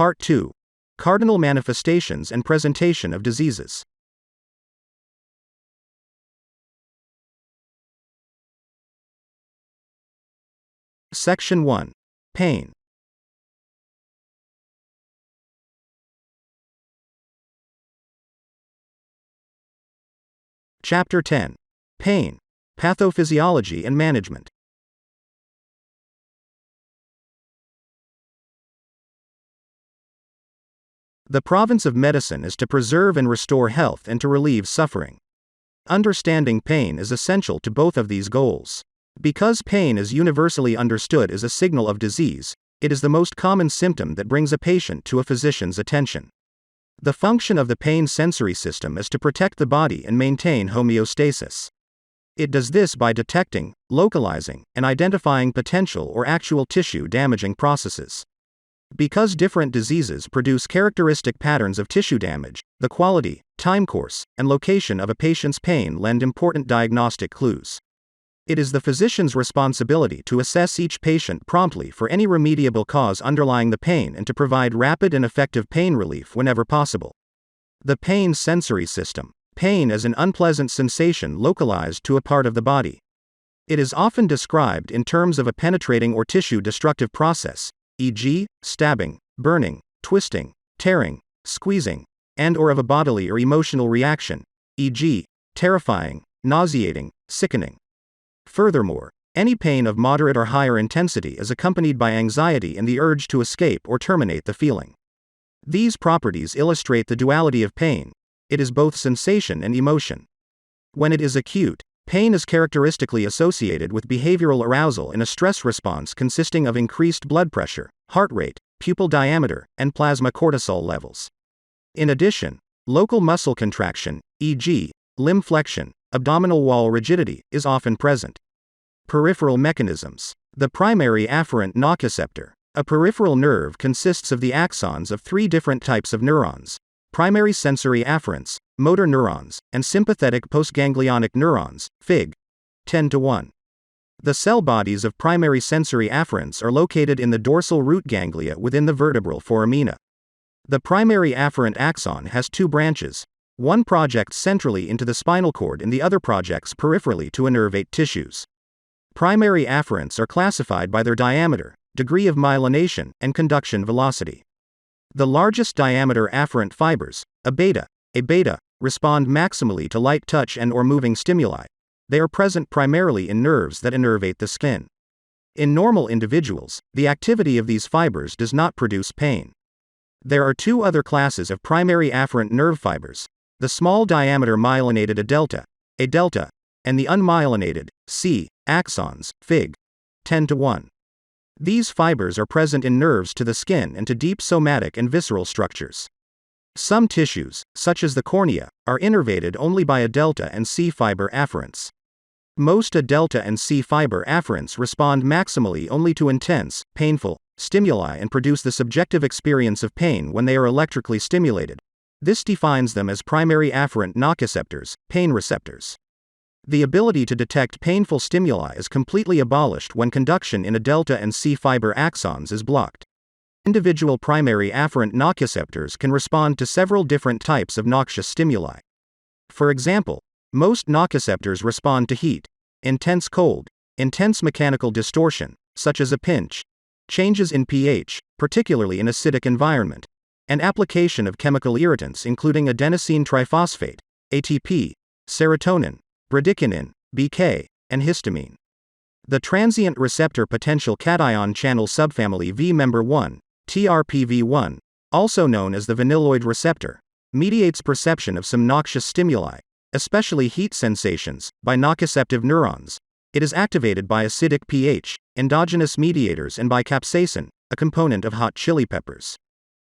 Part 2. Cardinal manifestations and presentation of diseases. Section 1. Pain. Chapter 10. Pain, Pathophysiology and Management. The province of medicine is to preserve and restore health and to relieve suffering. Understanding pain is essential to both of these goals. Because pain is universally understood as a signal of disease, it is the most common symptom that brings a patient to a physician's attention. The function of the pain sensory system is to protect the body and maintain homeostasis. It does this by detecting, localizing, and identifying potential or actual tissue-damaging processes. Because different diseases produce characteristic patterns of tissue damage, the quality, time course, and location of a patient's pain lend important diagnostic clues. It is the physician's responsibility to assess each patient promptly for any remediable cause underlying the pain and to provide rapid and effective pain relief whenever possible. The pain sensory system. Pain is an unpleasant sensation localized to a part of the body. It is often described in terms of a penetrating or tissue-destructive process, e.g., stabbing, burning, twisting, tearing, squeezing, and/or of a bodily or emotional reaction, e.g., terrifying, nauseating, sickening. Furthermore, any pain of moderate or higher intensity is accompanied by anxiety and the urge to escape or terminate the feeling. These properties illustrate the duality of pain. It is both sensation and emotion. When it is acute, pain is characteristically associated with behavioral arousal in a stress response consisting of increased blood pressure, heart rate, pupil diameter, and plasma cortisol levels. In addition, local muscle contraction, e.g., limb flexion, abdominal wall rigidity, is often present. Peripheral mechanisms. The primary afferent nociceptor. A peripheral nerve consists of the axons of three different types of neurons: primary sensory afferents, motor neurons, and sympathetic postganglionic neurons, Fig. 10:1. The cell bodies of primary sensory afferents are located in the dorsal root ganglia within the vertebral foramina. The primary afferent axon has two branches. One projects centrally into the spinal cord and the other projects peripherally to innervate tissues. Primary afferents are classified by their diameter, degree of myelination, and conduction velocity. The largest diameter afferent fibers, A beta, respond maximally to light touch and/or moving stimuli. They are present primarily in nerves that innervate the skin. In normal individuals, the activity of these fibers does not produce pain. There are two other classes of primary afferent nerve fibers: the small diameter myelinated A delta, and the unmyelinated, C, axons, Fig. 10:1. These fibers are present in nerves to the skin and to deep somatic and visceral structures. Some tissues, such as the cornea, are innervated only by A delta and C fiber afferents. Most A delta and C fiber afferents respond maximally only to intense, painful, stimuli and produce the subjective experience of pain when they are electrically stimulated. This defines them as primary afferent nociceptors, pain receptors. The ability to detect painful stimuli is completely abolished when conduction in A delta and C fiber axons is blocked. Individual primary afferent nociceptors can respond to several different types of noxious stimuli. For example, most nociceptors respond to heat, intense cold, intense mechanical distortion, such as a pinch, changes in pH, particularly in acidic environment, and application of chemical irritants including adenosine triphosphate, ATP, serotonin, bradykinin, BK, and histamine. The transient receptor potential cation channel subfamily V member 1, TRPV1, also known as the vanilloid receptor, mediates perception of some noxious stimuli, especially heat sensations, by nociceptive neurons. It is activated by acidic pH, endogenous mediators, and by capsaicin, a component of hot chili peppers.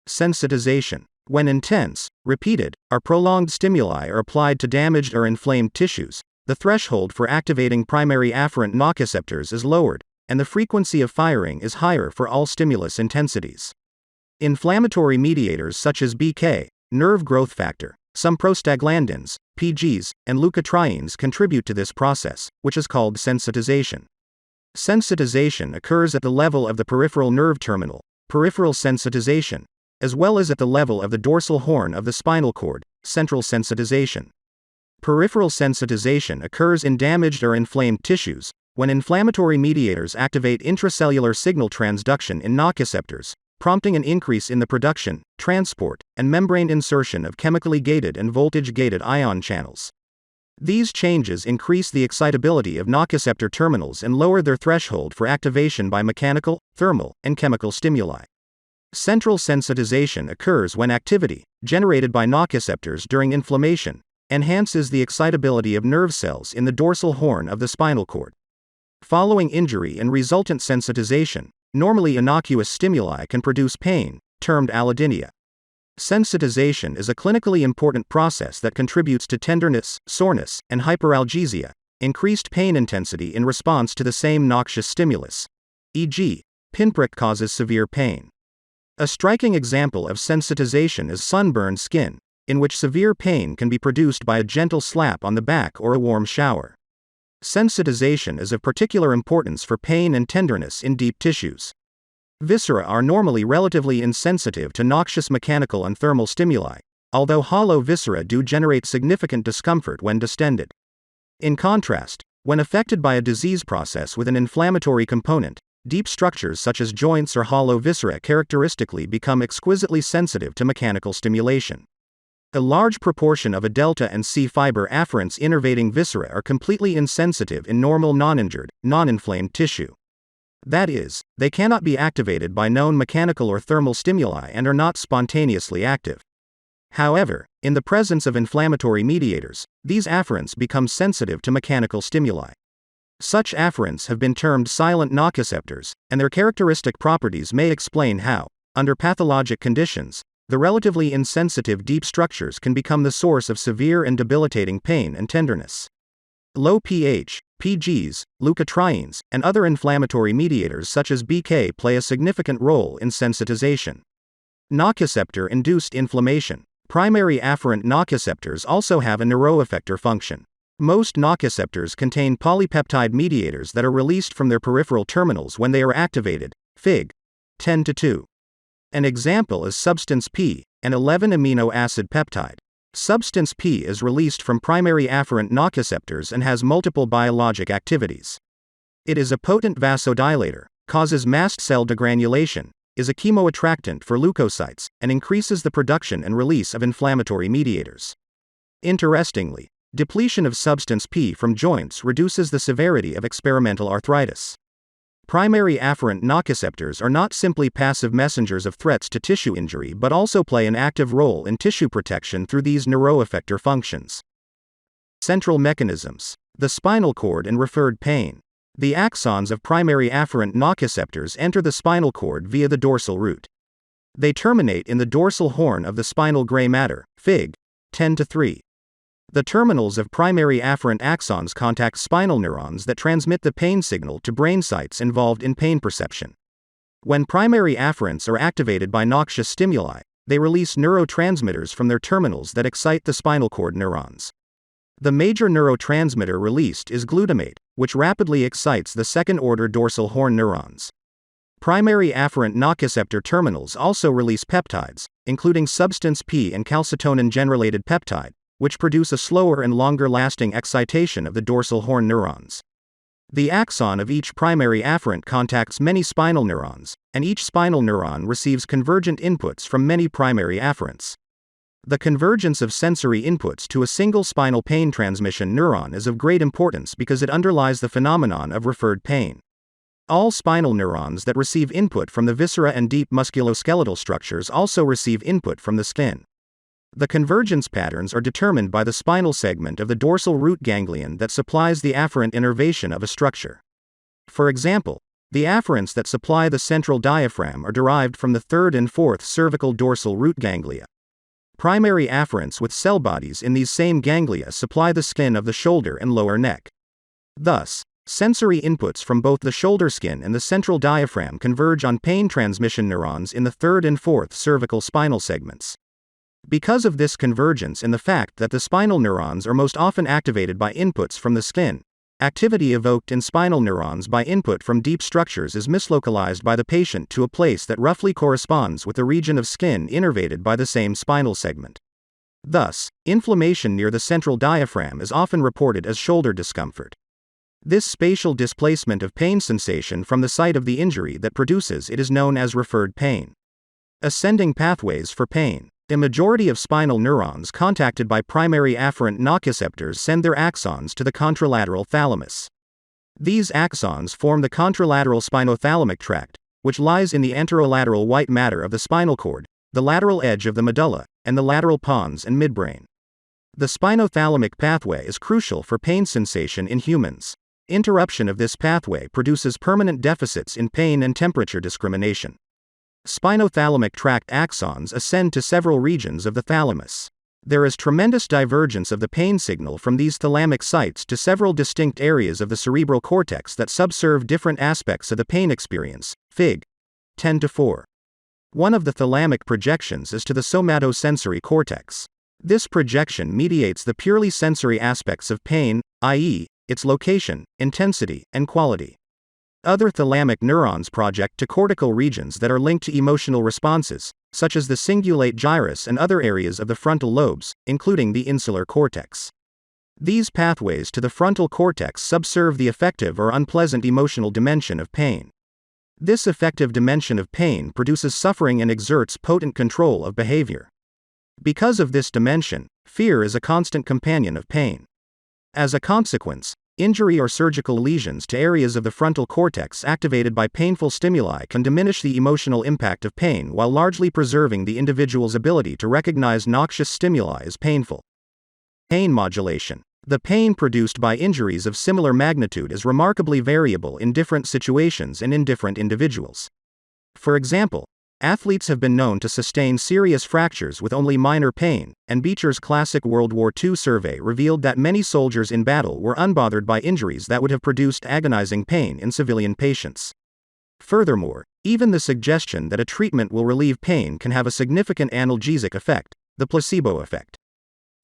Sensitization. When intense, repeated, or prolonged stimuli are applied to damaged or inflamed tissues, the threshold for activating primary afferent nociceptors is lowered, and the frequency of firing is higher for all stimulus intensities. Inflammatory mediators such as BK, nerve growth factor, some prostaglandins, PGs, and leukotrienes contribute to this process, which is called sensitization. Sensitization occurs at the level of the peripheral nerve terminal, peripheral sensitization, as well as at the level of the dorsal horn of the spinal cord, central sensitization. Peripheral sensitization occurs in damaged or inflamed tissues, when inflammatory mediators activate intracellular signal transduction in nociceptors, prompting an increase in the production, transport, and membrane insertion of chemically gated and voltage-gated ion channels. These changes increase the excitability of nociceptor terminals and lower their threshold for activation by mechanical, thermal, and chemical stimuli. Central sensitization occurs when activity, generated by nociceptors during inflammation, enhances the excitability of nerve cells in the dorsal horn of the spinal cord. Following injury and resultant sensitization, normally innocuous stimuli can produce pain, termed allodynia. Sensitization is a clinically important process that contributes to tenderness, soreness, and hyperalgesia, increased pain intensity in response to the same noxious stimulus. E.g., pinprick causes severe pain. A striking example of sensitization is sunburned skin, in which severe pain can be produced by a gentle slap on the back or a warm shower. Sensitization is of particular importance for pain and tenderness in deep tissues. Viscera are normally relatively insensitive to noxious mechanical and thermal stimuli, although hollow viscera do generate significant discomfort when distended. In contrast, when affected by a disease process with an inflammatory component, deep structures such as joints or hollow viscera characteristically become exquisitely sensitive to mechanical stimulation. A large proportion of a delta and C fiber afferents innervating viscera are completely insensitive in normal non-injured, non-inflamed tissue. That is, they cannot be activated by known mechanical or thermal stimuli and are not spontaneously active. However, in the presence of inflammatory mediators, these afferents become sensitive to mechanical stimuli. Such afferents have been termed silent nociceptors, and their characteristic properties may explain how, under pathologic conditions, the relatively insensitive deep structures can become the source of severe and debilitating pain and tenderness. Low pH, PGs, leukotrienes, and other inflammatory mediators such as BK play a significant role in sensitization. Nociceptor-induced inflammation. Primary afferent nociceptors also have a neuroeffector function. Most nociceptors contain polypeptide mediators that are released from their peripheral terminals when they are activated, Fig. 10-2. An example is substance P, an 11-amino acid peptide. Substance P is released from primary afferent nociceptors and has multiple biologic activities. It is a potent vasodilator, causes mast cell degranulation, is a chemoattractant for leukocytes, and increases the production and release of inflammatory mediators. Interestingly, depletion of substance P from joints reduces the severity of experimental arthritis. Primary afferent nociceptors are not simply passive messengers of threats to tissue injury but also play an active role in tissue protection through these neuroeffector functions. Central mechanisms. The spinal cord and referred pain. The axons of primary afferent nociceptors enter the spinal cord via the dorsal root. They terminate in the dorsal horn of the spinal gray matter, Fig. 10-3. The terminals of primary afferent axons contact spinal neurons that transmit the pain signal to brain sites involved in pain perception. When primary afferents are activated by noxious stimuli, they release neurotransmitters from their terminals that excite the spinal cord neurons. The major neurotransmitter released is glutamate, which rapidly excites the second-order dorsal horn neurons. Primary afferent nociceptor terminals also release peptides, including substance P and calcitonin-generated peptide, which produce a slower and longer-lasting excitation of the dorsal horn neurons. The axon of each primary afferent contacts many spinal neurons, and each spinal neuron receives convergent inputs from many primary afferents. The convergence of sensory inputs to a single spinal pain transmission neuron is of great importance because it underlies the phenomenon of referred pain. All spinal neurons that receive input from the viscera and deep musculoskeletal structures also receive input from the skin. The convergence patterns are determined by the spinal segment of the dorsal root ganglion that supplies the afferent innervation of a structure. For example, the afferents that supply the central diaphragm are derived from the third and fourth cervical dorsal root ganglia. Primary afferents with cell bodies in these same ganglia supply the skin of the shoulder and lower neck. Thus, sensory inputs from both the shoulder skin and the central diaphragm converge on pain transmission neurons in the third and fourth cervical spinal segments. Because of this convergence and the fact that the spinal neurons are most often activated by inputs from the skin, activity evoked in spinal neurons by input from deep structures is mislocalized by the patient to a place that roughly corresponds with the region of skin innervated by the same spinal segment. Thus, inflammation near the central diaphragm is often reported as shoulder discomfort. This spatial displacement of pain sensation from the site of the injury that produces it is known as referred pain. Ascending pathways for pain. A majority of spinal neurons contacted by primary afferent nociceptors send their axons to the contralateral thalamus. These axons form the contralateral spinothalamic tract, which lies in the anterolateral white matter of the spinal cord, the lateral edge of the medulla, and the lateral pons and midbrain. The spinothalamic pathway is crucial for pain sensation in humans. Interruption of this pathway produces permanent deficits in pain and temperature discrimination. Spinothalamic tract axons ascend to several regions of the thalamus. There is tremendous divergence of the pain signal from these thalamic sites to several distinct areas of the cerebral cortex that subserve different aspects of the pain experience. Fig. 10-4. One of the thalamic projections is to the somatosensory cortex. This projection mediates the purely sensory aspects of pain, i.e., its location, intensity, and quality. Other thalamic neurons project to cortical regions that are linked to emotional responses, such as the cingulate gyrus and other areas of the frontal lobes, including the insular cortex. These pathways to the frontal cortex subserve the affective or unpleasant emotional dimension of pain. This affective dimension of pain produces suffering and exerts potent control of behavior. Because of this dimension, fear is a constant companion of pain. As a consequence, injury or surgical lesions to areas of the frontal cortex activated by painful stimuli can diminish the emotional impact of pain while largely preserving the individual's ability to recognize noxious stimuli as painful. Pain modulation. The pain produced by injuries of similar magnitude is remarkably variable in different situations and in different individuals. For example, athletes have been known to sustain serious fractures with only minor pain, and Beecher's classic World War II survey revealed that many soldiers in battle were unbothered by injuries that would have produced agonizing pain in civilian patients. Furthermore, even the suggestion that a treatment will relieve pain can have a significant analgesic effect, the placebo effect.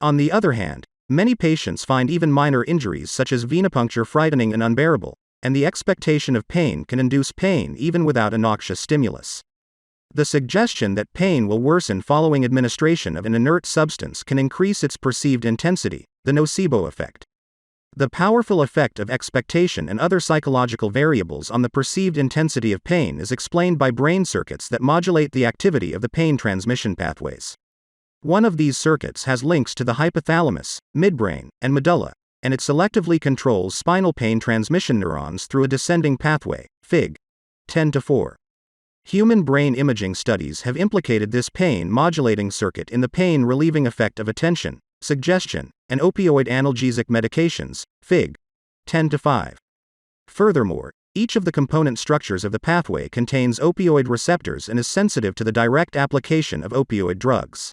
On the other hand, many patients find even minor injuries such as venipuncture frightening and unbearable, and the expectation of pain can induce pain even without a noxious stimulus. The suggestion that pain will worsen following administration of an inert substance can increase its perceived intensity, the nocebo effect. The powerful effect of expectation and other psychological variables on the perceived intensity of pain is explained by brain circuits that modulate the activity of the pain transmission pathways. One of these circuits has links to the hypothalamus, midbrain, and medulla, and it selectively controls spinal pain transmission neurons through a descending pathway. Fig. 10-4. Human brain imaging studies have implicated this pain-modulating circuit in the pain-relieving effect of attention, suggestion, and opioid analgesic medications. Fig. 10-5. Furthermore, each of the component structures of the pathway contains opioid receptors and is sensitive to the direct application of opioid drugs.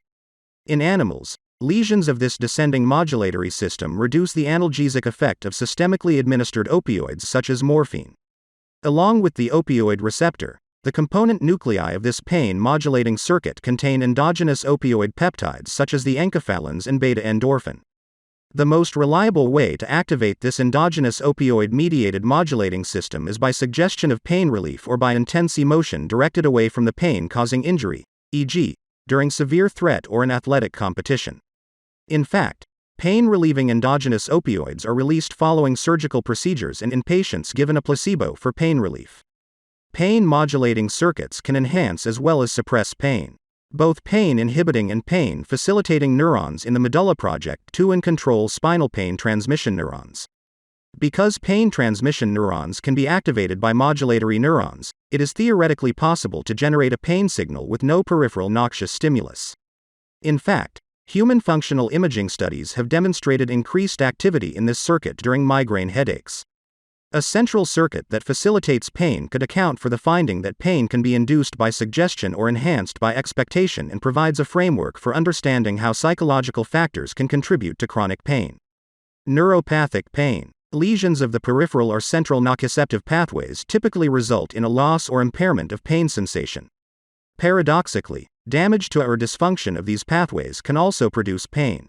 In animals, lesions of this descending modulatory system reduce the analgesic effect of systemically administered opioids such as morphine. Along with the opioid receptor, the component nuclei of this pain-modulating circuit contain endogenous opioid peptides such as the enkephalins and beta-endorphin. The most reliable way to activate this endogenous opioid-mediated modulating system is by suggestion of pain relief or by intense emotion directed away from the pain-causing injury, e.g., during severe threat or an athletic competition. In fact, pain-relieving endogenous opioids are released following surgical procedures and in patients given a placebo for pain relief. Pain-modulating circuits can enhance as well as suppress pain. Both pain-inhibiting and pain-facilitating neurons in the medulla project to and control spinal pain transmission neurons. Because pain transmission neurons can be activated by modulatory neurons, it is theoretically possible to generate a pain signal with no peripheral noxious stimulus. In fact, human functional imaging studies have demonstrated increased activity in this circuit during migraine headaches. A central circuit that facilitates pain could account for the finding that pain can be induced by suggestion or enhanced by expectation and provides a framework for understanding how psychological factors can contribute to chronic pain. Neuropathic pain. Lesions of the peripheral or central nociceptive pathways typically result in a loss or impairment of pain sensation. Paradoxically, damage to or dysfunction of these pathways can also produce pain.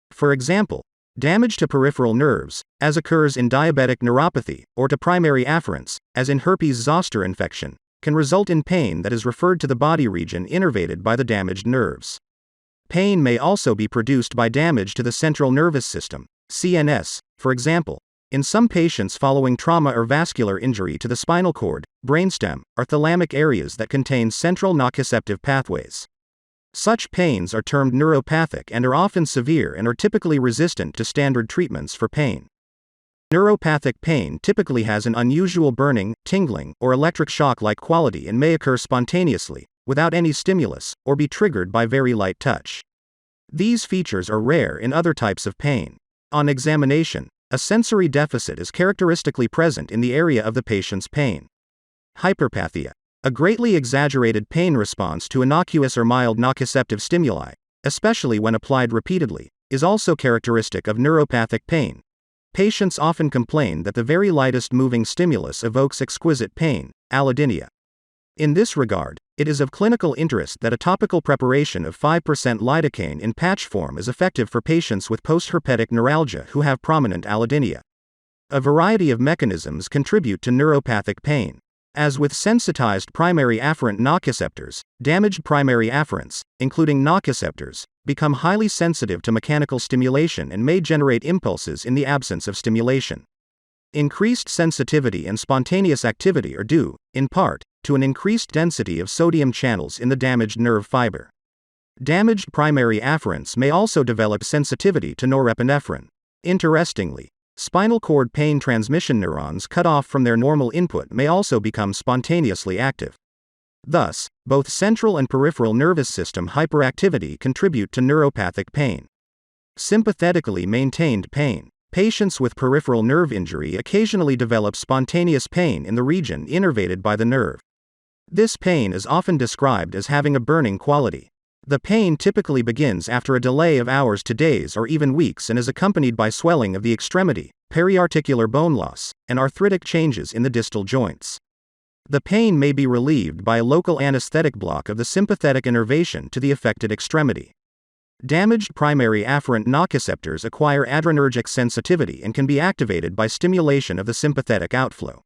For example, Damage to peripheral nerves, as occurs in diabetic neuropathy, or to primary afferents, as in herpes zoster infection, can result in pain that is referred to the body region innervated by the damaged nerves. Pain may also be produced by damage to the central nervous system, CNS, for example, in some patients following trauma or vascular injury to the spinal cord, brainstem, or thalamic areas that contain central nociceptive pathways. Such pains are termed neuropathic and are often severe and are typically resistant to standard treatments for pain. Neuropathic pain typically has an unusual burning, tingling, or electric shock-like quality and may occur spontaneously, without any stimulus, or be triggered by very light touch. These features are rare in other types of pain. On examination, a sensory deficit is characteristically present in the area of the patient's pain. Hyperpathia, a greatly exaggerated pain response to innocuous or mild nociceptive stimuli, especially when applied repeatedly, is also characteristic of neuropathic pain. Patients often complain that the very lightest moving stimulus evokes exquisite pain, allodynia. In this regard, it is of clinical interest that a topical preparation of 5% lidocaine in patch form is effective for patients with postherpetic neuralgia who have prominent allodynia. A variety of mechanisms contribute to neuropathic pain. As with sensitized primary afferent nociceptors, damaged primary afferents, including nociceptors, become highly sensitive to mechanical stimulation and may generate impulses in the absence of stimulation. Increased sensitivity and spontaneous activity are due, in part, to an increased density of sodium channels in the damaged nerve fiber. Damaged primary afferents may also develop sensitivity to norepinephrine. Interestingly, spinal cord pain transmission neurons cut off from their normal input may also become spontaneously active. Thus, both central and peripheral nervous system hyperactivity contribute to neuropathic pain. Sympathetically maintained pain. Patients with peripheral nerve injury occasionally develop spontaneous pain in the region innervated by the nerve. This pain is often described as having a burning quality. The pain typically begins after a delay of hours to days or even weeks and is accompanied by swelling of the extremity, periarticular bone loss, and arthritic changes in the distal joints. The pain may be relieved by a local anesthetic block of the sympathetic innervation to the affected extremity. Damaged primary afferent nociceptors acquire adrenergic sensitivity and can be activated by stimulation of the sympathetic outflow.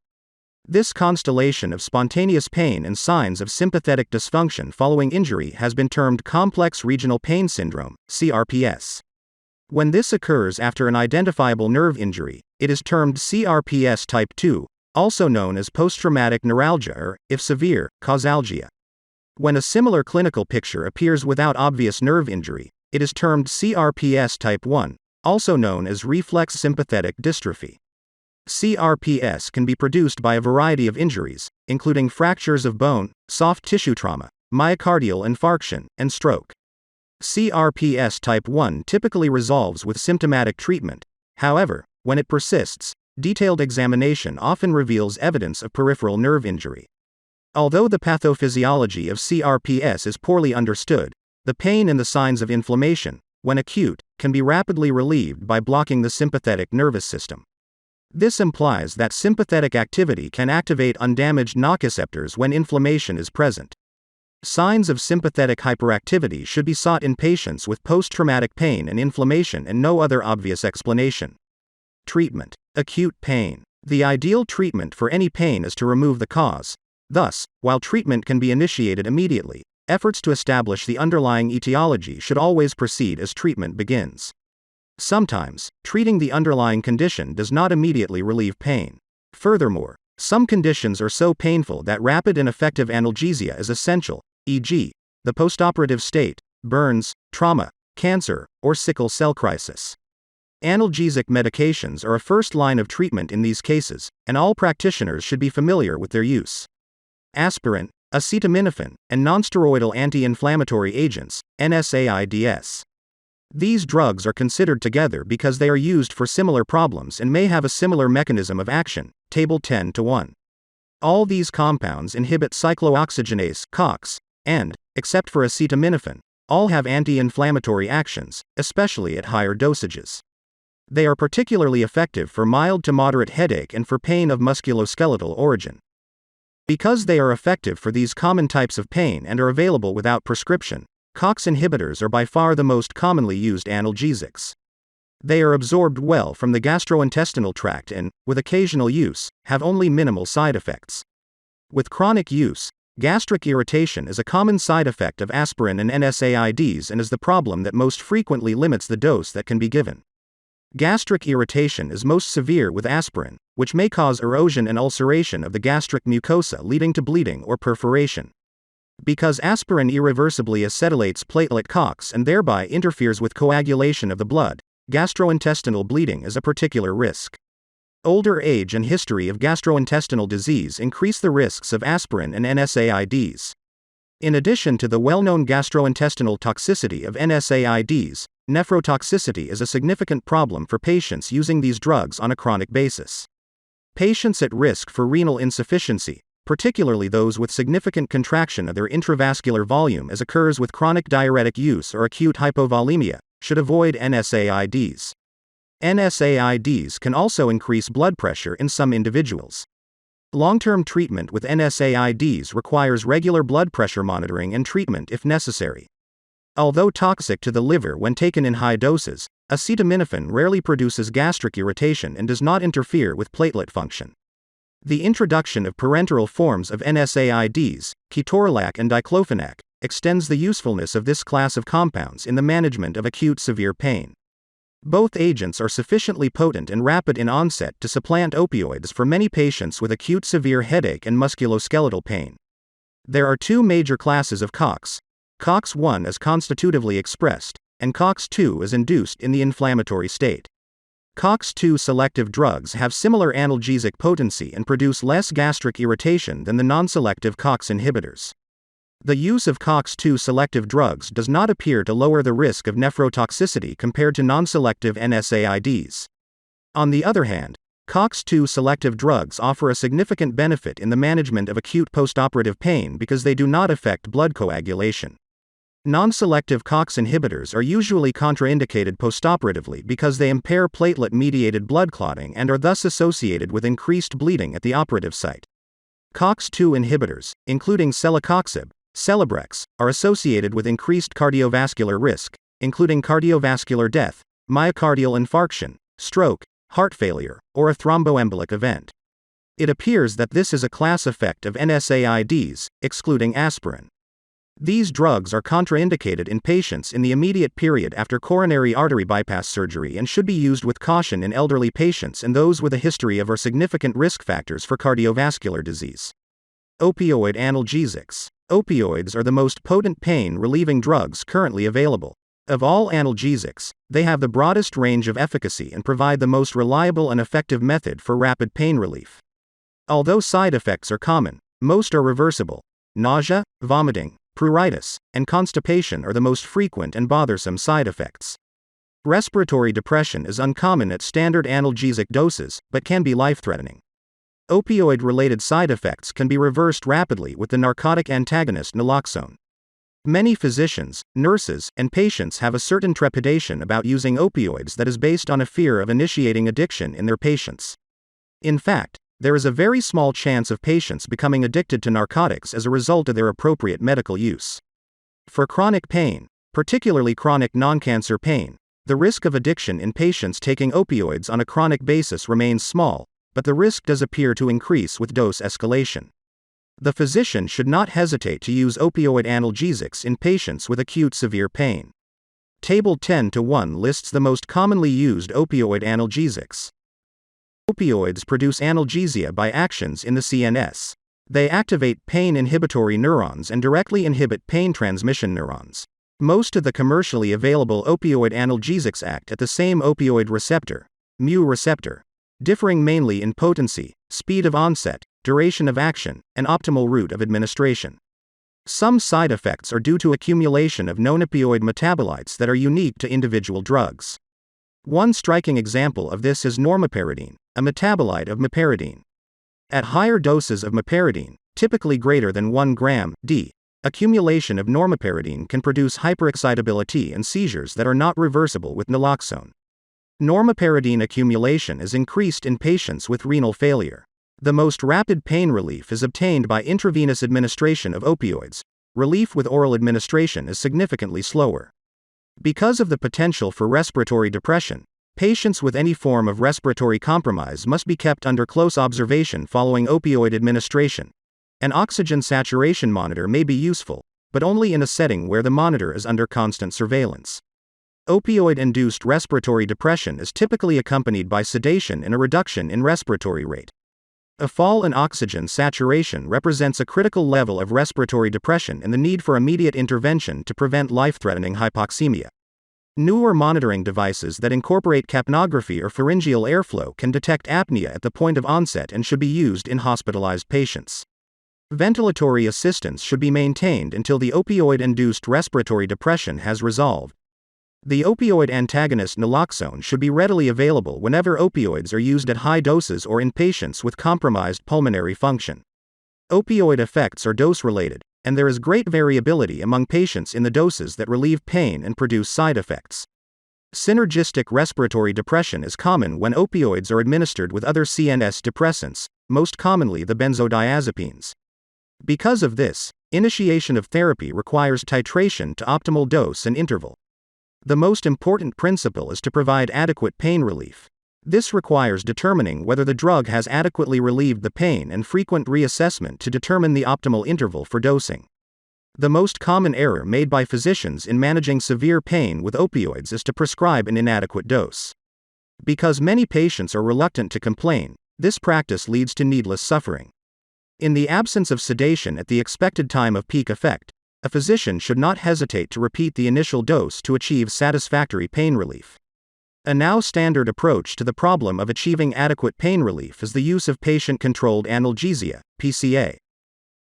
This constellation of spontaneous pain and signs of sympathetic dysfunction following injury has been termed complex regional pain syndrome, CRPS. When this occurs after an identifiable nerve injury, it is termed CRPS type 2, also known as post-traumatic neuralgia or, if severe, causalgia. When a similar clinical picture appears without obvious nerve injury, it is termed CRPS type 1, also known as reflex sympathetic dystrophy. CRPS can be produced by a variety of injuries, including fractures of bone, soft tissue trauma, myocardial infarction, and stroke. CRPS type 1 typically resolves with symptomatic treatment. However, when it persists, detailed examination often reveals evidence of peripheral nerve injury. Although the pathophysiology of CRPS is poorly understood, the pain and the signs of inflammation, when acute, can be rapidly relieved by blocking the sympathetic nervous system. This implies that sympathetic activity can activate undamaged nociceptors when inflammation is present. Signs of sympathetic hyperactivity should be sought in patients with post-traumatic pain and inflammation and no other obvious explanation. Treatment. Acute pain. The ideal treatment for any pain is to remove the cause. Thus, while treatment can be initiated immediately, efforts to establish the underlying etiology should always proceed as treatment begins. Sometimes, treating the underlying condition does not immediately relieve pain. Furthermore, some conditions are so painful that rapid and effective analgesia is essential, e.g., the postoperative state, burns, trauma, cancer, or sickle cell crisis. Analgesic medications are a first line of treatment in these cases, and all practitioners should be familiar with their use. Aspirin, acetaminophen, and nonsteroidal anti-inflammatory agents, NSAIDs. These drugs are considered together because they are used for similar problems and may have a similar mechanism of action, Table 10:1. All these compounds inhibit cyclooxygenase (COX), and, except for acetaminophen, all have anti-inflammatory actions, especially at higher dosages. They are particularly effective for mild to moderate headache and for pain of musculoskeletal origin. Because they are effective for these common types of pain and are available without prescription, COX inhibitors are by far the most commonly used analgesics. They are absorbed well from the gastrointestinal tract and, with occasional use, have only minimal side effects. With chronic use, gastric irritation is a common side effect of aspirin and NSAIDs and is the problem that most frequently limits the dose that can be given. Gastric irritation is most severe with aspirin, which may cause erosion and ulceration of the gastric mucosa leading to bleeding or perforation. Because aspirin irreversibly acetylates platelet COX and thereby interferes with coagulation of the blood, gastrointestinal bleeding is a particular risk. Older age and history of gastrointestinal disease increase the risks of aspirin and NSAIDs. In addition to the well-known gastrointestinal toxicity of NSAIDs, nephrotoxicity is a significant problem for patients using these drugs on a chronic basis. Patients at risk for renal insufficiency, particularly those with significant contraction of their intravascular volume as occurs with chronic diuretic use or acute hypovolemia, should avoid NSAIDs. NSAIDs can also increase blood pressure in some individuals. Long-term treatment with NSAIDs requires regular blood pressure monitoring and treatment if necessary. Although toxic to the liver when taken in high doses, acetaminophen rarely produces gastric irritation and does not interfere with platelet function. The introduction of parenteral forms of NSAIDs, ketorolac and diclofenac, extends the usefulness of this class of compounds in the management of acute severe pain. Both agents are sufficiently potent and rapid in onset to supplant opioids for many patients with acute severe headache and musculoskeletal pain. There are two major classes of COX. COX-1 is constitutively expressed, and COX-2 is induced in the inflammatory state. COX-2 selective drugs have similar analgesic potency and produce less gastric irritation than the non-selective COX inhibitors. The use of COX-2 selective drugs does not appear to lower the risk of nephrotoxicity compared to non-selective NSAIDs. On the other hand, COX-2 selective drugs offer a significant benefit in the management of acute postoperative pain because they do not affect blood coagulation. Non-selective COX inhibitors are usually contraindicated postoperatively because they impair platelet-mediated blood clotting and are thus associated with increased bleeding at the operative site. COX-2 inhibitors, including celecoxib, Celebrex, are associated with increased cardiovascular risk, including cardiovascular death, myocardial infarction, stroke, heart failure, or a thromboembolic event. It appears that this is a class effect of NSAIDs, excluding aspirin. These drugs are contraindicated in patients in the immediate period after coronary artery bypass surgery and should be used with caution in elderly patients and those with a history of or significant risk factors for cardiovascular disease. Opioid analgesics. Opioids are the most potent pain-relieving drugs currently available. Of all analgesics, they have the broadest range of efficacy and provide the most reliable and effective method for rapid pain relief. Although side effects are common, most are reversible. Nausea, vomiting, pruritus, and constipation are the most frequent and bothersome side effects. Respiratory depression is uncommon at standard analgesic doses, but can be life-threatening. Opioid-related side effects can be reversed rapidly with the narcotic antagonist naloxone. Many physicians, nurses, and patients have a certain trepidation about using opioids that is based on a fear of initiating addiction in their patients. In fact, there is a very small chance of patients becoming addicted to narcotics as a result of their appropriate medical use. For chronic pain, particularly chronic non-cancer pain, the risk of addiction in patients taking opioids on a chronic basis remains small, but the risk does appear to increase with dose escalation. The physician should not hesitate to use opioid analgesics in patients with acute severe pain. Table 10:1 lists the most commonly used opioid analgesics. Opioids produce analgesia by actions in the CNS. They activate pain inhibitory neurons and directly inhibit pain transmission neurons. Most of the commercially available opioid analgesics act at the same opioid receptor, mu receptor, differing mainly in potency, speed of onset, duration of action, and optimal route of administration. Some side effects are due to accumulation of non-opioid metabolites that are unique to individual drugs. One striking example of this is normoperidine, a metabolite of meperidine. At higher doses of meperidine, typically greater than 1 gram d, accumulation of normoperidine can produce hyperexcitability and seizures that are not reversible with naloxone. Normoperidine accumulation is increased in patients with renal failure. The most rapid pain relief is obtained by intravenous administration of opioids. Relief with oral administration is significantly slower. Because of the potential for respiratory depression, Patients with any form of respiratory compromise must be kept under close observation following opioid administration. An oxygen saturation monitor may be useful, but only in a setting where the monitor is under constant surveillance. Opioid-induced respiratory depression is typically accompanied by sedation and a reduction in respiratory rate. A fall in oxygen saturation represents a critical level of respiratory depression and the need for immediate intervention to prevent life-threatening hypoxemia. Newer monitoring devices that incorporate capnography or pharyngeal airflow can detect apnea at the point of onset and should be used in hospitalized patients. Ventilatory assistance should be maintained until the opioid-induced respiratory depression has resolved. The opioid antagonist naloxone should be readily available whenever opioids are used at high doses or in patients with compromised pulmonary function. Opioid effects are dose-related, and there is great variability among patients in the doses that relieve pain and produce side effects. Synergistic respiratory depression is common when opioids are administered with other CNS depressants, most commonly the benzodiazepines. Because of this, initiation of therapy requires titration to optimal dose and interval. The most important principle is to provide adequate pain relief. This requires determining whether the drug has adequately relieved the pain and frequent reassessment to determine the optimal interval for dosing. The most common error made by physicians in managing severe pain with opioids is to prescribe an inadequate dose. Because many patients are reluctant to complain, this practice leads to needless suffering. In the absence of sedation at the expected time of peak effect, a physician should not hesitate to repeat the initial dose to achieve satisfactory pain relief. A now standard approach to the problem of achieving adequate pain relief is the use of patient-controlled analgesia, PCA.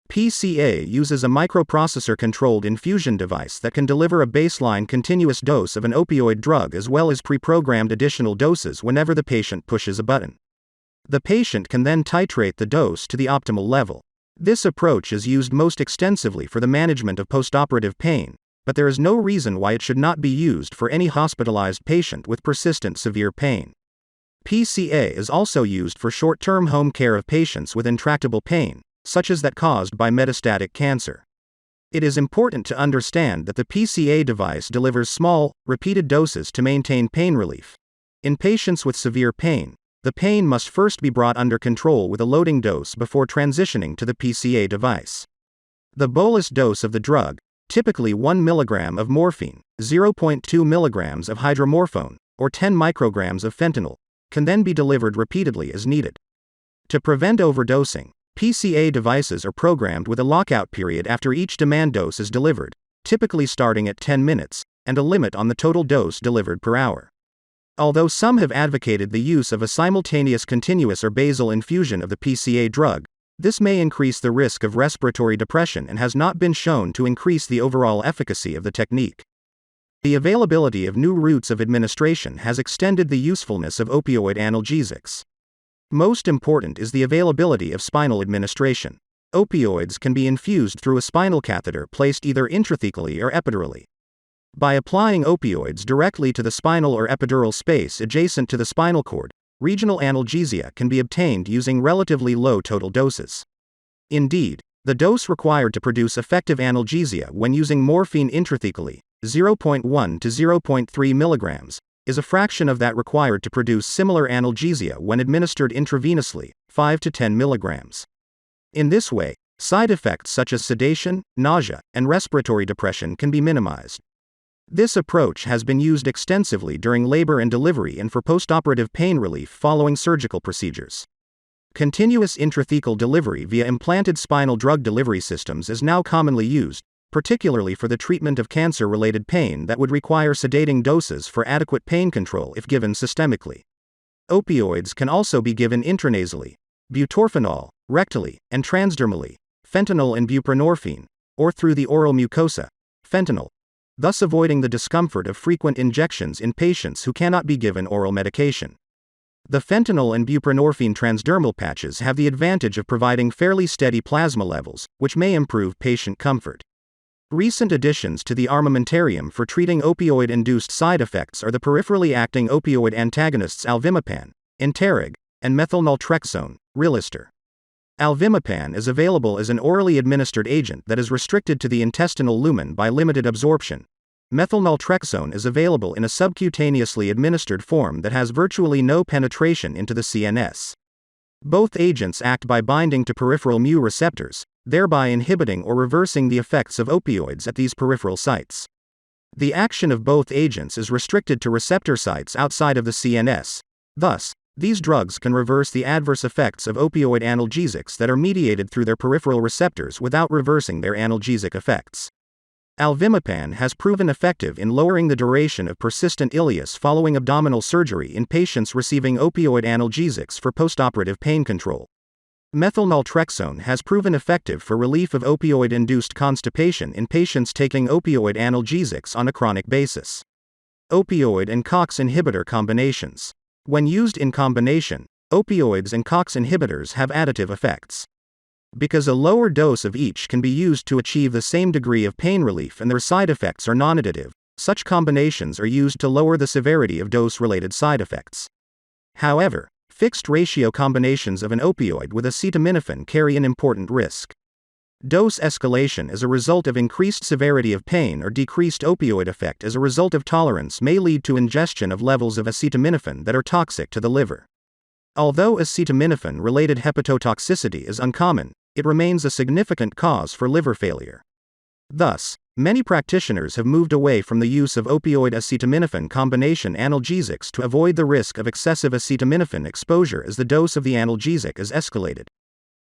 PCA uses a microprocessor-controlled infusion device that can deliver a baseline continuous dose of an opioid drug as well as pre-programmed additional doses whenever the patient pushes a button. The patient can then titrate the dose to the optimal level. This approach is used most extensively for the management of postoperative pain, but there is no reason why it should not be used for any hospitalized patient with persistent severe pain. PCA is also used for short-term home care of patients with intractable pain, such as that caused by metastatic cancer. It is important to understand that the PCA device delivers small, repeated doses to maintain pain relief. In patients with severe pain, the pain must first be brought under control with a loading dose before transitioning to the PCA device. The bolus dose of the drug, typically 1 mg of morphine, 0.2 mg of hydromorphone, or 10 micrograms of fentanyl, can then be delivered repeatedly as needed. To prevent overdosing, PCA devices are programmed with a lockout period after each demand dose is delivered, typically starting at 10 minutes, and a limit on the total dose delivered per hour. Although some have advocated the use of a simultaneous continuous or basal infusion of the PCA drug, this may increase the risk of respiratory depression and has not been shown to increase the overall efficacy of the technique. The availability of new routes of administration has extended the usefulness of opioid analgesics. Most important is the availability of spinal administration. Opioids can be infused through a spinal catheter placed either intrathecally or epidurally. By applying opioids directly to the spinal or epidural space adjacent to the spinal cord, regional analgesia can be obtained using relatively low total doses. Indeed, the dose required to produce effective analgesia when using morphine intrathecally, 0.1 to 0.3 mg, is a fraction of that required to produce similar analgesia when administered intravenously, 5 to 10 mg. In this way, side effects such as sedation, nausea, and respiratory depression can be minimized. This approach has been used extensively during labor and delivery and for postoperative pain relief following surgical procedures. Continuous intrathecal delivery via implanted spinal drug delivery systems is now commonly used, particularly for the treatment of cancer-related pain that would require sedating doses for adequate pain control if given systemically. Opioids can also be given intranasally, butorphanol, rectally, and transdermally, fentanyl and buprenorphine, or through the oral mucosa, fentanyl, thus avoiding the discomfort of frequent injections in patients who cannot be given oral medication. The fentanyl and buprenorphine transdermal patches have the advantage of providing fairly steady plasma levels, which may improve patient comfort. Recent additions to the armamentarium for treating opioid-induced side effects are the peripherally acting opioid antagonists alvimipan, Enterig, and methylnaltrexone, Relistor. Alvimipan is available as an orally administered agent that is restricted to the intestinal lumen by limited absorption, methylnaltrexone is available in a subcutaneously administered form that has virtually no penetration into the CNS. Both agents act by binding to peripheral mu receptors, thereby inhibiting or reversing the effects of opioids at these peripheral sites. The action of both agents is restricted to receptor sites outside of the CNS. Thus, these drugs can reverse the adverse effects of opioid analgesics that are mediated through their peripheral receptors without reversing their analgesic effects. Alvimipam has proven effective in lowering the duration of persistent ileus following abdominal surgery in patients receiving opioid analgesics for postoperative pain control. Methylnaltrexone has proven effective for relief of opioid-induced constipation in patients taking opioid analgesics on a chronic basis. Opioid and COX inhibitor combinations. When used in combination, opioids and COX inhibitors have additive effects. Because a lower dose of each can be used to achieve the same degree of pain relief and their side effects are non-additive, such combinations are used to lower the severity of dose-related side effects. However, fixed-ratio combinations of an opioid with acetaminophen carry an important risk. Dose escalation as a result of increased severity of pain or decreased opioid effect as a result of tolerance may lead to ingestion of levels of acetaminophen that are toxic to the liver. Although acetaminophen-related hepatotoxicity is uncommon, it remains a significant cause for liver failure. Thus, many practitioners have moved away from the use of opioid-acetaminophen combination analgesics to avoid the risk of excessive acetaminophen exposure as the dose of the analgesic is escalated.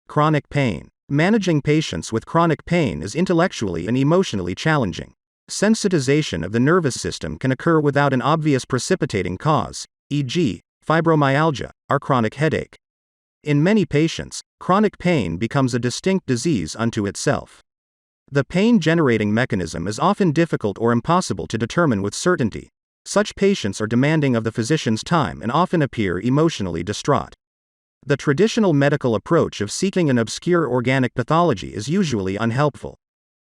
Chronic pain. Managing patients with chronic pain is intellectually and emotionally challenging. Sensitization of the nervous system can occur without an obvious precipitating cause, e.g., fibromyalgia, or chronic headache. In many patients, chronic pain becomes a distinct disease unto itself. The pain-generating mechanism is often difficult or impossible to determine with certainty. Such patients are demanding of the physician's time and often appear emotionally distraught. The traditional medical approach of seeking an obscure organic pathology is usually unhelpful.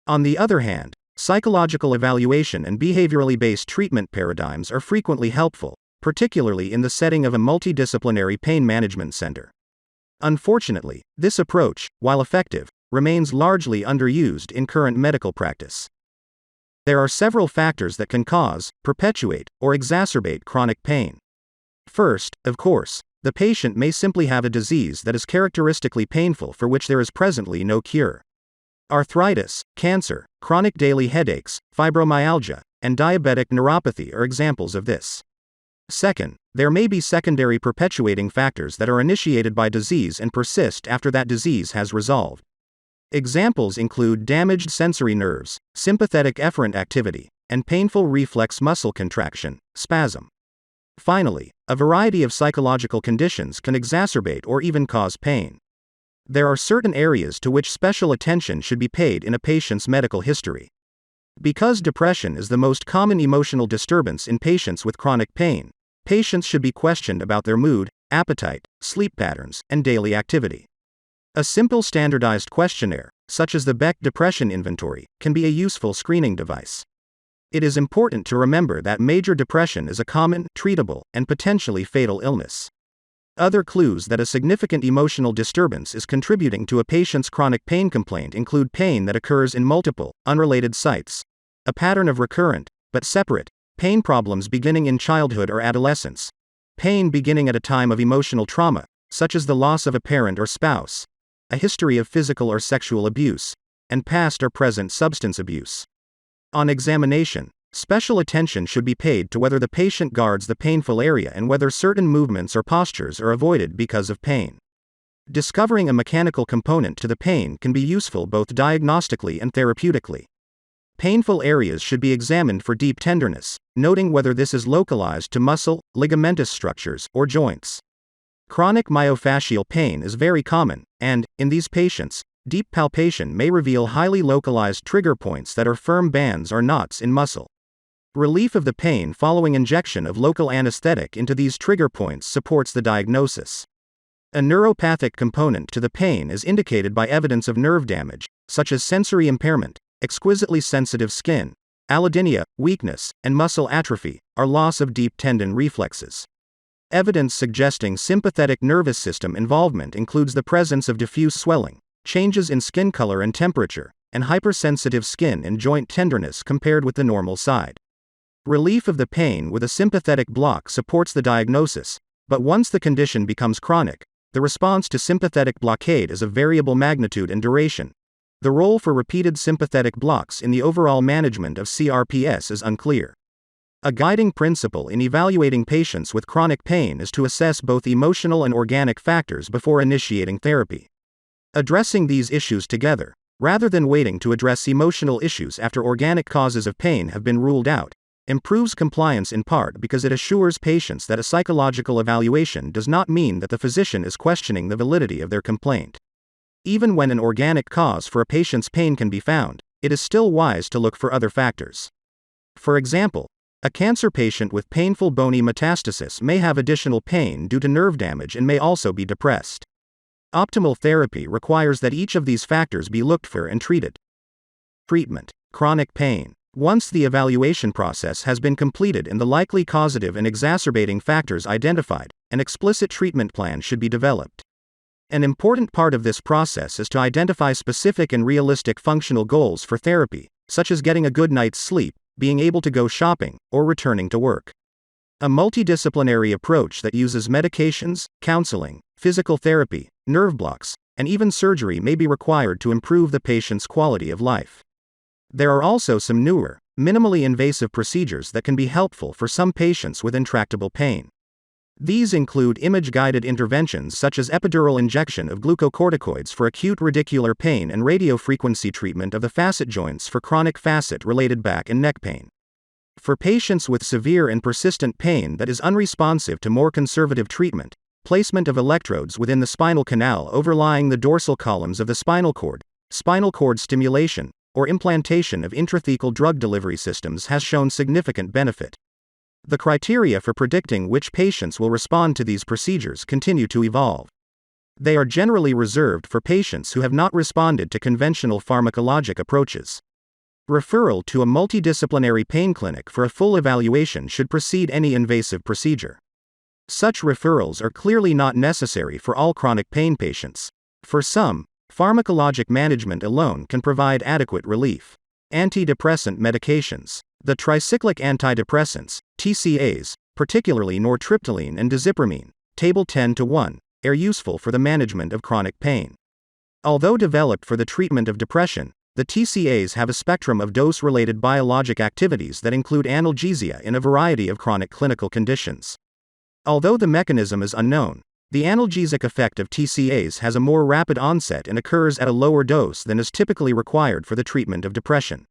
On the other hand, psychological evaluation and behaviorally based treatment paradigms are frequently helpful, particularly in the setting of a multidisciplinary pain management center. Unfortunately, this approach, while effective, remains largely underused in current medical practice. There are several factors that can cause, perpetuate, or exacerbate chronic pain. First, of course, the patient may simply have a disease that is characteristically painful for which there is presently no cure. Arthritis, cancer, chronic daily headaches, fibromyalgia, and diabetic neuropathy are examples of this. Second, there may be secondary perpetuating factors that are initiated by disease and persist after that disease has resolved. Examples include damaged sensory nerves, sympathetic efferent activity, and painful reflex muscle contraction, spasm. Finally, a variety of psychological conditions can exacerbate or even cause pain. There are certain areas to which special attention should be paid in a patient's medical history. Because depression is the most common emotional disturbance in patients with chronic pain, patients should be questioned about their mood, appetite, sleep patterns, and daily activity. A simple standardized questionnaire, such as the Beck Depression Inventory, can be a useful screening device. It is important to remember that major depression is a common, treatable, and potentially fatal illness. Other clues that a significant emotional disturbance is contributing to a patient's chronic pain complaint include pain that occurs in multiple, unrelated sites, a pattern of recurrent, but separate, pain problems beginning in childhood or adolescence, pain beginning at a time of emotional trauma, such as the loss of a parent or spouse, a history of physical or sexual abuse, and past or present substance abuse. On examination, special attention should be paid to whether the patient guards the painful area and whether certain movements or postures are avoided because of pain. Discovering a mechanical component to the pain can be useful both diagnostically and therapeutically. Painful areas should be examined for deep tenderness, noting whether this is localized to muscle, ligamentous structures, or joints. Chronic myofascial pain is very common, and, in these patients, deep palpation may reveal highly localized trigger points that are firm bands or knots in muscle. Relief of the pain following injection of local anesthetic into these trigger points supports the diagnosis. A neuropathic component to the pain is indicated by evidence of nerve damage, such as sensory impairment, exquisitely sensitive skin, allodynia, weakness, and muscle atrophy, or loss of deep tendon reflexes. Evidence suggesting sympathetic nervous system involvement includes the presence of diffuse swelling, changes in skin color and temperature, and hypersensitive skin and joint tenderness compared with the normal side. Relief of the pain with a sympathetic block supports the diagnosis, but once the condition becomes chronic, the response to sympathetic blockade is of variable magnitude and duration. The role for repeated sympathetic blocks in the overall management of CRPS is unclear. A guiding principle in evaluating patients with chronic pain is to assess both emotional and organic factors before initiating therapy. Addressing these issues together, rather than waiting to address emotional issues after organic causes of pain have been ruled out, improves compliance in part because it assures patients that a psychological evaluation does not mean that the physician is questioning the validity of their complaint. Even when an organic cause for a patient's pain can be found, it is still wise to look for other factors. For example, a cancer patient with painful bony metastasis may have additional pain due to nerve damage and may also be depressed. Optimal therapy requires that each of these factors be looked for and treated. Treatment: chronic pain. Once the evaluation process has been completed and the likely causative and exacerbating factors identified, an explicit treatment plan should be developed. An important part of this process is to identify specific and realistic functional goals for therapy, such as getting a good night's sleep, being able to go shopping, or returning to work. A multidisciplinary approach that uses medications, counseling, physical therapy, nerve blocks, and even surgery may be required to improve the patient's quality of life. There are also some newer, minimally invasive procedures that can be helpful for some patients with intractable pain. These include image-guided interventions such as epidural injection of glucocorticoids for acute radicular pain and radiofrequency treatment of the facet joints for chronic facet-related back and neck pain. For patients with severe and persistent pain that is unresponsive to more conservative treatment, placement of electrodes within the spinal canal overlying the dorsal columns of the spinal cord stimulation, or implantation of intrathecal drug delivery systems has shown significant benefit. The criteria for predicting which patients will respond to these procedures continue to evolve. They are generally reserved for patients who have not responded to conventional pharmacologic approaches. Referral to a multidisciplinary pain clinic for a full evaluation should precede any invasive procedure. Such referrals are clearly not necessary for all chronic pain patients. For some, pharmacologic management alone can provide adequate relief. Antidepressant medications. The tricyclic antidepressants, TCAs, particularly nortriptyline and dizipramine, table 10:1, are useful for the management of chronic pain. Although developed for the treatment of depression, the TCAs have a spectrum of dose-related biologic activities that include analgesia in a variety of chronic clinical conditions. Although the mechanism is unknown, the analgesic effect of TCAs has a more rapid onset and occurs at a lower dose than is typically required for the treatment of depression.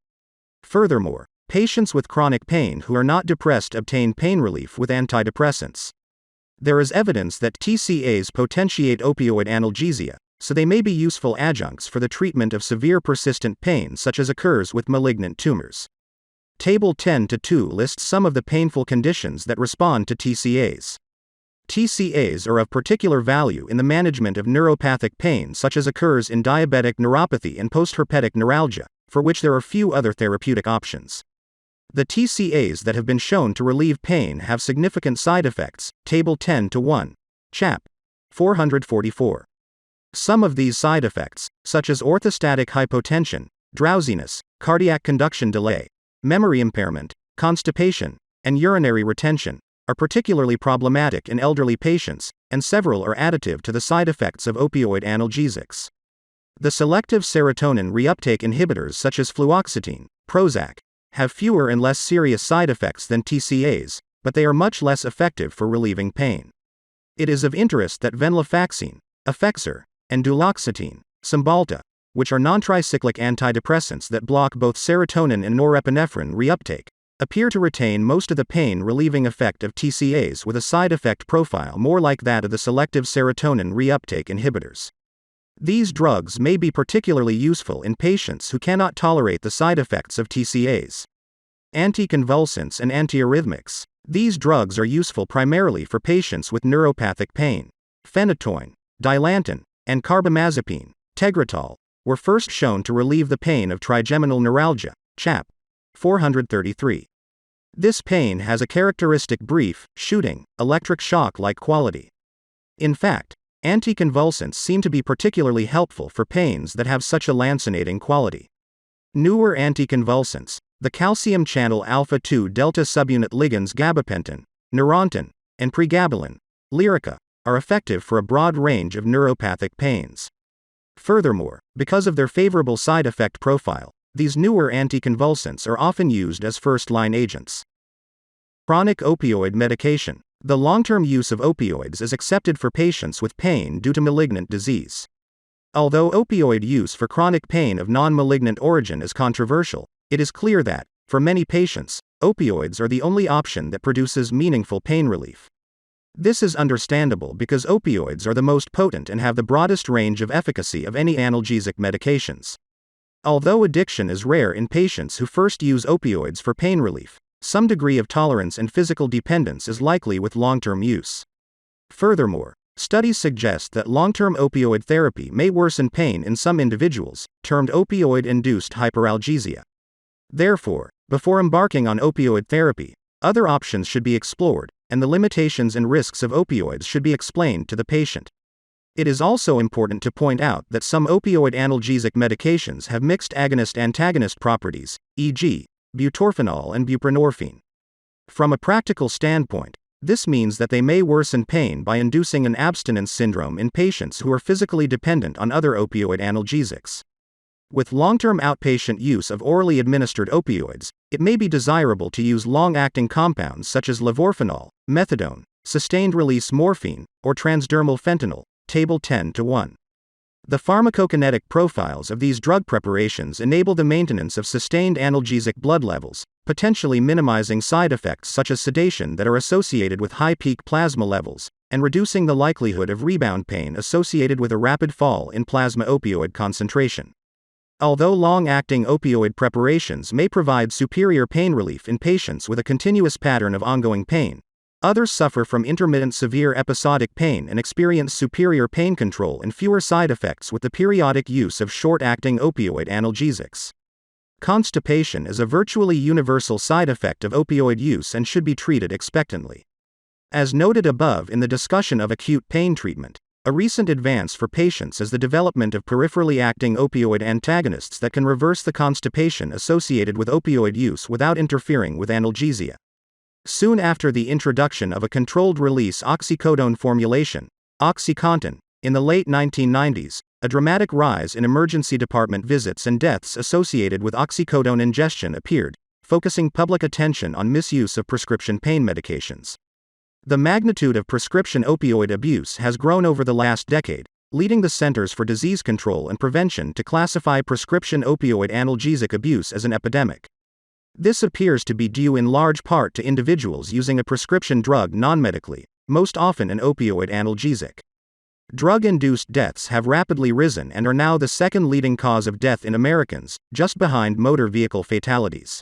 Furthermore, patients with chronic pain who are not depressed obtain pain relief with antidepressants. There is evidence that TCAs potentiate opioid analgesia, so they may be useful adjuncts for the treatment of severe persistent pain such as occurs with malignant tumors. Table 10:2 lists some of the painful conditions that respond to TCAs. TCAs are of particular value in the management of neuropathic pain such as occurs in diabetic neuropathy and postherpetic neuralgia, for which there are few other therapeutic options. The TCAs that have been shown to relieve pain have significant side effects, Table 10:1, Chap. 444. Some of these side effects, such as orthostatic hypotension, drowsiness, cardiac conduction delay, memory impairment, constipation, and urinary retention, are particularly problematic in elderly patients, and several are additive to the side effects of opioid analgesics. The selective serotonin reuptake inhibitors such as fluoxetine, Prozac, have fewer and less serious side effects than TCAs, but they are much less effective for relieving pain. It is of interest that venlafaxine, Effexor, and duloxetine, Cymbalta, which are non-tricyclic antidepressants that block both serotonin and norepinephrine reuptake, appear to retain most of the pain-relieving effect of TCAs with a side effect profile more like that of the selective serotonin reuptake inhibitors. These drugs may be particularly useful in patients who cannot tolerate the side effects of TCAs. Anticonvulsants and antiarrhythmics. These drugs are useful primarily for patients with neuropathic pain. Phenytoin, Dilantin, and carbamazepine, Tegretol, were first shown to relieve the pain of trigeminal neuralgia, Chap. 433. This pain has a characteristic brief, shooting, electric shock-like quality. In fact, anticonvulsants seem to be particularly helpful for pains that have such a lancinating quality. Newer anticonvulsants, the calcium channel alpha-2 delta subunit ligands gabapentin, Neurontin, and pregabalin, Lyrica, are effective for a broad range of neuropathic pains. Furthermore, because of their favorable side effect profile, these newer anticonvulsants are often used as first-line agents. Chronic opioid medication. The long-term use of opioids is accepted for patients with pain due to malignant disease. Although opioid use for chronic pain of non-malignant origin is controversial, it is clear that, for many patients, opioids are the only option that produces meaningful pain relief. This is understandable because opioids are the most potent and have the broadest range of efficacy of any analgesic medications. Although addiction is rare in patients who first use opioids for pain relief, some degree of tolerance and physical dependence is likely with long-term use. Furthermore, studies suggest that long-term opioid therapy may worsen pain in some individuals, termed opioid-induced hyperalgesia. Therefore, before embarking on opioid therapy, other options should be explored, and the limitations and risks of opioids should be explained to the patient. It is also important to point out that some opioid analgesic medications have mixed agonist-antagonist properties, e.g., butorphanol and buprenorphine. From a practical standpoint, this means that they may worsen pain by inducing an abstinence syndrome in patients who are physically dependent on other opioid analgesics. With long-term outpatient use of orally administered opioids, it may be desirable to use long-acting compounds such as levorphanol, methadone, sustained-release morphine, or transdermal fentanyl, Table 10:1. The pharmacokinetic profiles of these drug preparations enable the maintenance of sustained analgesic blood levels, potentially minimizing side effects such as sedation that are associated with high peak plasma levels, and reducing the likelihood of rebound pain associated with a rapid fall in plasma opioid concentration. Although long-acting opioid preparations may provide superior pain relief in patients with a continuous pattern of ongoing pain, others suffer from intermittent severe episodic pain and experience superior pain control and fewer side effects with the periodic use of short-acting opioid analgesics. Constipation is a virtually universal side effect of opioid use and should be treated expectantly. As noted above in the discussion of acute pain treatment, a recent advance for patients is the development of peripherally acting opioid antagonists that can reverse the constipation associated with opioid use without interfering with analgesia. Soon after the introduction of a controlled-release oxycodone formulation, OxyContin, in the late 1990s, a dramatic rise in emergency department visits and deaths associated with oxycodone ingestion appeared, focusing public attention on misuse of prescription pain medications. The magnitude of prescription opioid abuse has grown over the last decade, leading the Centers for Disease Control and Prevention to classify prescription opioid analgesic abuse as an epidemic. This appears to be due in large part to individuals using a prescription drug non-medically, most often an opioid analgesic. Drug-induced deaths have rapidly risen and are now the second leading cause of death in Americans, just behind motor vehicle fatalities.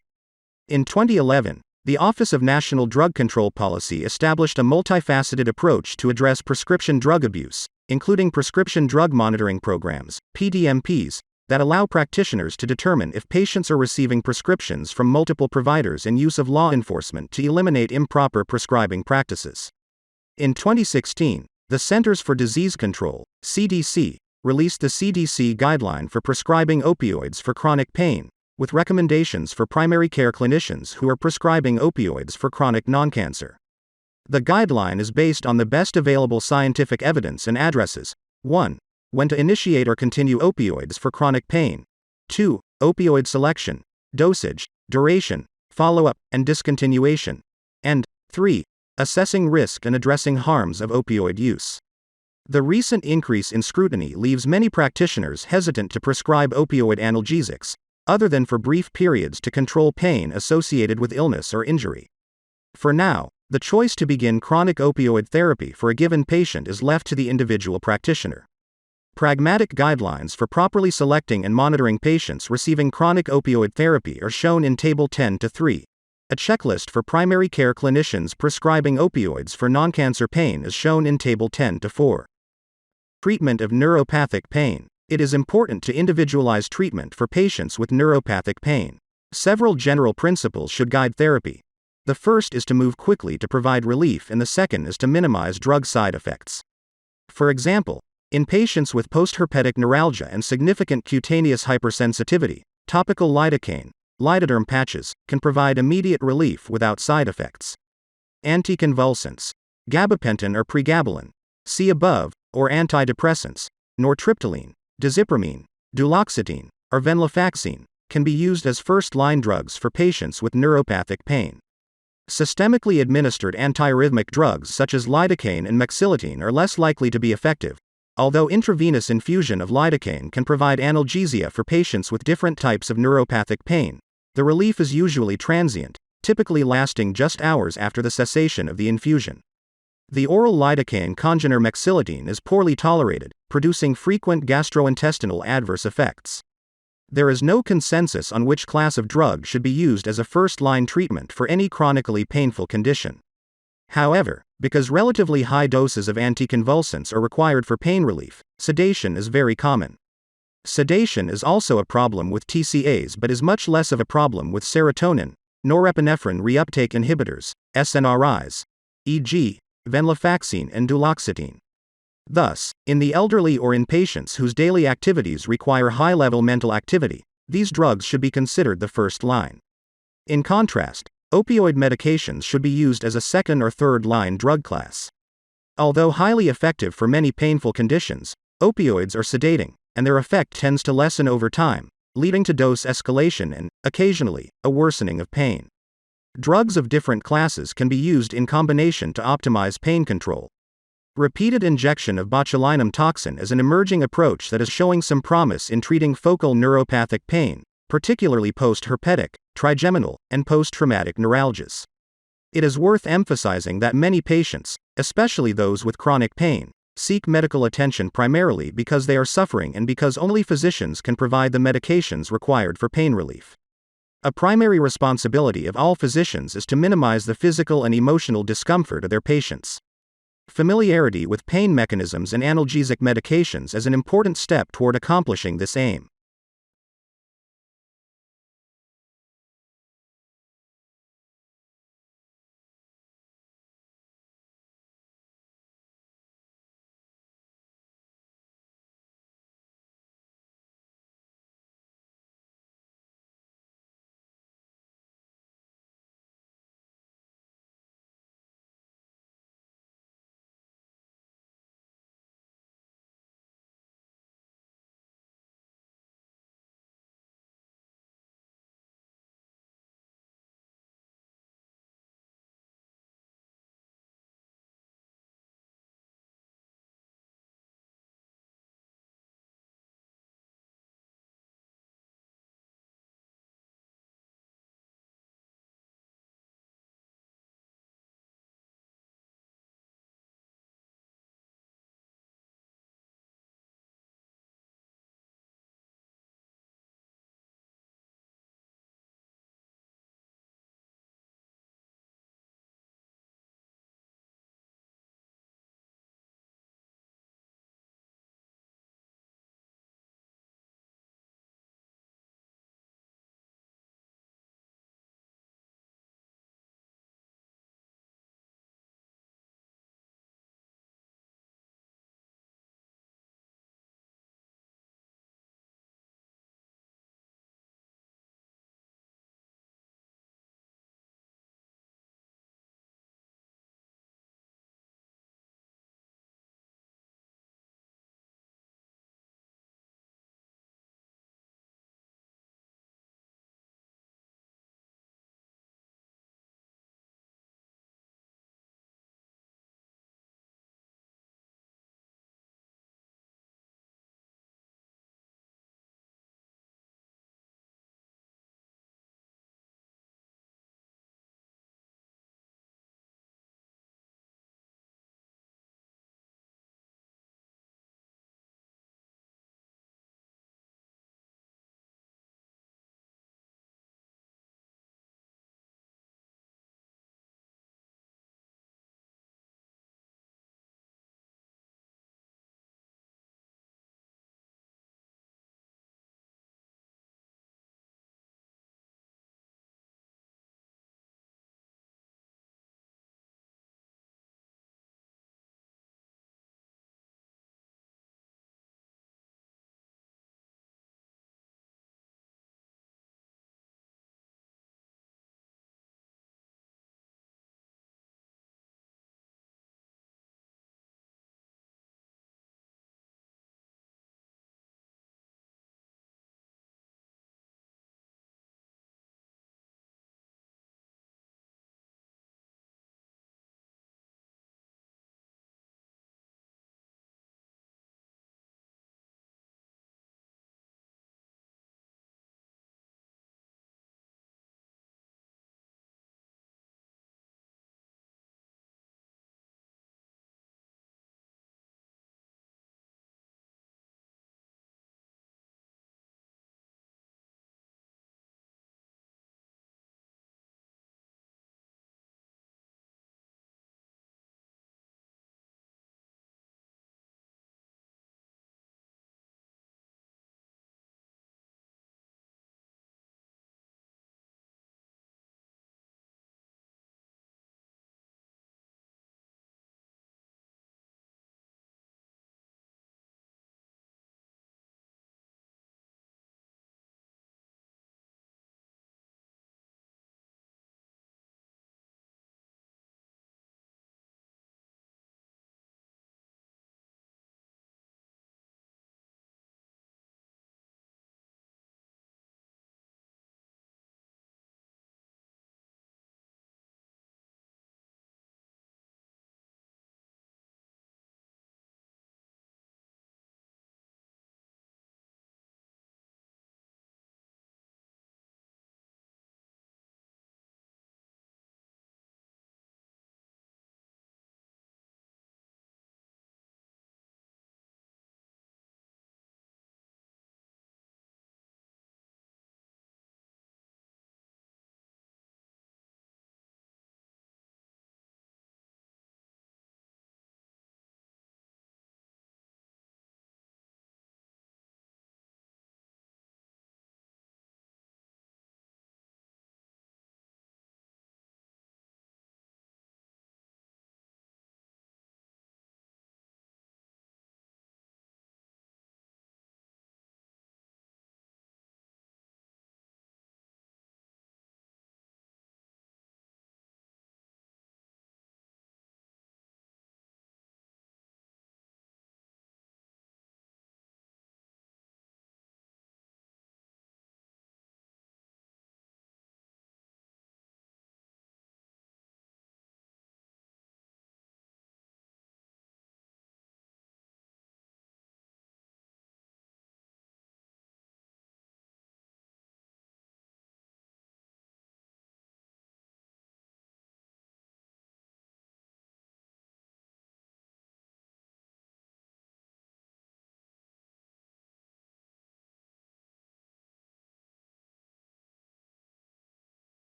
In 2011, the Office of National Drug Control Policy established a multifaceted approach to address prescription drug abuse, including prescription drug monitoring programs, PDMPs, that allow practitioners to determine if patients are receiving prescriptions from multiple providers and use of law enforcement to eliminate improper prescribing practices. In 2016, the Centers for Disease Control, CDC, released the CDC Guideline for Prescribing Opioids for Chronic Pain, with recommendations for primary care clinicians who are prescribing opioids for chronic non-cancer. The guideline is based on the best available scientific evidence and addresses: 1. When to initiate or continue opioids for chronic pain. 2. Opioid selection, dosage, duration, follow-up, and discontinuation. And 3. Assessing risk and addressing harms of opioid use. The recent increase in scrutiny leaves many practitioners hesitant to prescribe opioid analgesics, other than for brief periods to control pain associated with illness or injury. For now, the choice to begin chronic opioid therapy for a given patient is left to the individual practitioner. Pragmatic guidelines for properly selecting and monitoring patients receiving chronic opioid therapy are shown in Table 10:3. A checklist for primary care clinicians prescribing opioids for non-cancer pain is shown in Table 10:4. Treatment of neuropathic pain. It is important to individualize treatment for patients with neuropathic pain. Several general principles should guide therapy. The first is to move quickly to provide relief, and the second is to minimize drug side effects. For example, in patients with postherpetic neuralgia and significant cutaneous hypersensitivity, Topical lidocaine, lidoderm patches, can provide immediate relief without side effects. Anticonvulsants, gabapentin or pregabalin, see above, or antidepressants, nortriptyline, dizipramine, duloxetine, or venlafaxine, can be used as first-line drugs for patients with neuropathic pain. Systemically administered antiarrhythmic drugs such as lidocaine and mexiletine are less likely to be effective, although intravenous infusion of lidocaine can provide analgesia for patients with different types of neuropathic pain. The relief is usually transient, typically lasting just hours after the cessation of the infusion. The oral lidocaine congener mexiletine is poorly tolerated, producing frequent gastrointestinal adverse effects. There is no consensus on which class of drug should be used as a first-line treatment for any chronically painful condition. However, because relatively high doses of anticonvulsants are required for pain relief, sedation is very common. Sedation is also a problem with TCAs but is much less of a problem with serotonin, norepinephrine reuptake inhibitors, SNRIs, e.g., venlafaxine and duloxetine. Thus, in the elderly or in patients whose daily activities require high-level mental activity, these drugs should be considered the first line. In contrast, opioid medications should be used as a second or third-line drug class. Although highly effective for many painful conditions, opioids are sedating, and their effect tends to lessen over time, leading to dose escalation and, occasionally, a worsening of pain. Drugs of different classes can be used in combination to optimize pain control. Repeated injection of botulinum toxin is an emerging approach that is showing some promise in treating focal neuropathic pain, particularly post-herpetic, trigeminal, and post-traumatic neuralgias. It is worth emphasizing that many patients, especially those with chronic pain, seek medical attention primarily because they are suffering and because only physicians can provide the medications required for pain relief. A primary responsibility of all physicians is to minimize the physical and emotional discomfort of their patients. Familiarity with pain mechanisms and analgesic medications is an important step toward accomplishing this aim.